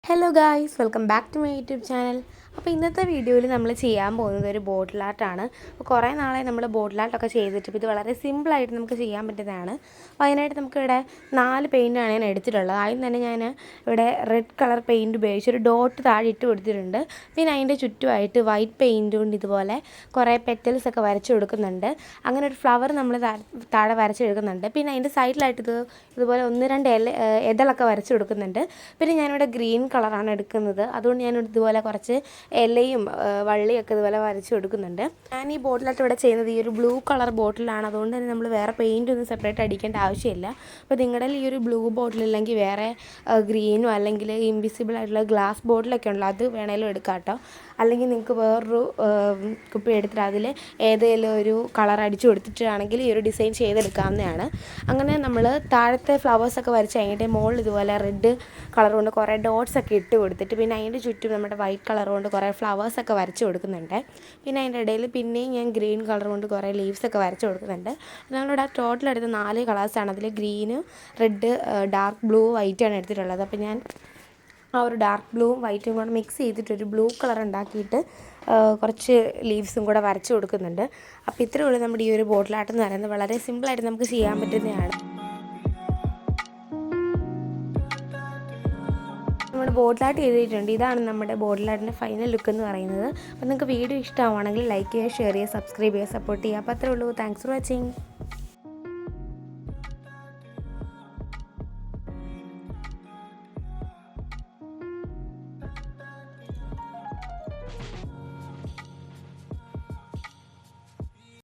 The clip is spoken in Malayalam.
Hello guys, welcome back to my YouTube channel. അപ്പോൾ ഇന്നത്തെ വീഡിയോയിൽ നമ്മൾ ചെയ്യാൻ പോകുന്നത് ഒരു ബോട്ടിൽ ആർട്ടാണ്. അപ്പോൾ കുറേ നാളെ നമ്മൾ ബോട്ടിൽ ആർട്ടൊക്കെ ചെയ്തിട്ട് ഇത് വളരെ സിമ്പിളായിട്ട് നമുക്ക് ചെയ്യാൻ പറ്റുന്നതാണ്. അപ്പോൾ അതിനായിട്ട് നമുക്കിവിടെ 4 പെയിൻ്റാണ് ഞാൻ എടുത്തിട്ടുള്ളത്. ആദ്യം തന്നെ ഞാൻ ഇവിടെ റെഡ് കളർ പെയിൻറ്റ് ഉപയോഗിച്ച് ഒരു ഡോട്ട് താഴെ ഇട്ട് കൊടുത്തിട്ടുണ്ട്. പിന്നെ അതിൻ്റെ ചുറ്റുമായിട്ട് വൈറ്റ് പെയിൻറ്റ് കൊണ്ട് ഇതുപോലെ കുറേ പെറ്റൽസൊക്കെ വരച്ച് കൊടുക്കുന്നുണ്ട്. അങ്ങനെ ഒരു ഫ്ലവർ നമ്മൾ താഴെ വരച്ചെടുക്കുന്നുണ്ട്. പിന്നെ അതിൻ്റെ സൈഡിലായിട്ട് ഇതുപോലെ 1-2 ഇതളൊക്കെ വരച്ച് കൊടുക്കുന്നുണ്ട്. പിന്നെ ഞാനിവിടെ ഗ്രീൻ കളറാണ് എടുക്കുന്നത്. അതുകൊണ്ട് ഞാൻ ഇതുപോലെ കുറച്ച് ഇലയും വള്ളിയൊക്കെ ഇതുപോലെ വരച്ച് കൊടുക്കുന്നുണ്ട്. ഞാൻ ഈ ബോട്ടിലായിട്ട് ഇവിടെ ചെയ്യുന്നത് ഈ ഒരു ബ്ലൂ കളർ ബോട്ടിലാണ്. അതുകൊണ്ട് തന്നെ നമ്മൾ വേറെ പെയിൻ്റ് ഒന്നും സെപ്പറേറ്റ് അടിക്കേണ്ട ആവശ്യമില്ല. അപ്പോൾ നിങ്ങളുടെ ഈ ഒരു ബ്ലൂ ബോട്ടിലില്ലെങ്കിൽ വേറെ ഗ്രീനോ അല്ലെങ്കിൽ ഇൻവിസിബിൾ ആയിട്ടുള്ള ഗ്ലാസ് ബോട്ടിലൊക്കെ ഉണ്ടല്ലോ, അത് വേണേലും എടുക്കാം കേട്ടോ. അല്ലെങ്കിൽ നിങ്ങൾക്ക് വേറൊരു കുപ്പി എടുത്തിട്ട് അതിൽ ഏതെങ്കിലും ഒരു കളർ അടിച്ചു കൊടുത്തിട്ടാണെങ്കിൽ ഈ ഒരു ഡിസൈൻ ചെയ്തെടുക്കാവുന്നതാണ്. അങ്ങനെ നമ്മൾ താഴത്തെ ഫ്ലവേഴ്സൊക്കെ വരച്ച് കഴിഞ്ഞിട്ട് മുകളിൽ ഇതുപോലെ റെഡ് കളർ കൊണ്ട് കുറേ ഡോട്ട്സൊക്കെ ഇട്ട് കൊടുത്തിട്ട് പിന്നെ അതിൻ്റെ ചുറ്റും നമ്മുടെ വൈറ്റ് കളർ കൊണ്ട് കുറേ ഫ്ലവേഴ്സൊക്കെ വരച്ച് കൊടുക്കുന്നുണ്ട്. പിന്നെ അതിൻ്റെ ഇടയിൽ പിന്നെയും ഞാൻ ഗ്രീൻ കളർ കൊണ്ട് കുറേ ലീവ്സൊക്കെ വരച്ച് കൊടുക്കുന്നുണ്ട്. നമ്മളിവിടെ ടോട്ടൽ എടുത്ത് 4 കളേഴ്സാണ്. അതിൽ ഗ്രീന്, റെഡ്, ഡാർക്ക് ബ്ലൂ, വൈറ്റാണ് എടുത്തിട്ടുള്ളത്. അപ്പോൾ ഞാൻ ആ ഒരു ഡാർക്ക് ബ്ലൂവും വൈറ്റും കൂടെ മിക്സ് ചെയ്തിട്ടൊരു ബ്ലൂ കളർ ഉണ്ടാക്കിയിട്ട് കുറച്ച് ലീവ്സും കൂടെ വരച്ച് കൊടുക്കുന്നുണ്ട്. അപ്പോൾ ഇത്രയേ ഉള്ളൂ നമ്മുടെ ഈ ഒരു ബോട്ടിൽ ആർട്ട് എന്ന് പറയുന്നത്. വളരെ സിമ്പിളായിട്ട് നമുക്ക് ചെയ്യാൻ പറ്റുന്നതാണ്. നമ്മുടെ ബോട്ടിൽ ആർട്ട് ചെയ്തിട്ടുണ്ട്. ഇതാണ് നമ്മുടെ ബോട്ടിൽ ആർട്ടിൻ്റെ ഫൈനൽ ലുക്ക് എന്ന് പറയുന്നത്. അപ്പോൾ നിങ്ങൾക്ക് വീഡിയോ ഇഷ്ടമാണെങ്കിൽ ലൈക്ക് ചെയ്യുക, ഷെയർ ചെയ്യുക, സബ്സ്ക്രൈബ് ചെയ്യുക, സപ്പോർട്ട് ചെയ്യുക. അപ്പോൾ അത്രേ ഉള്ളൂ. Thanks for watching.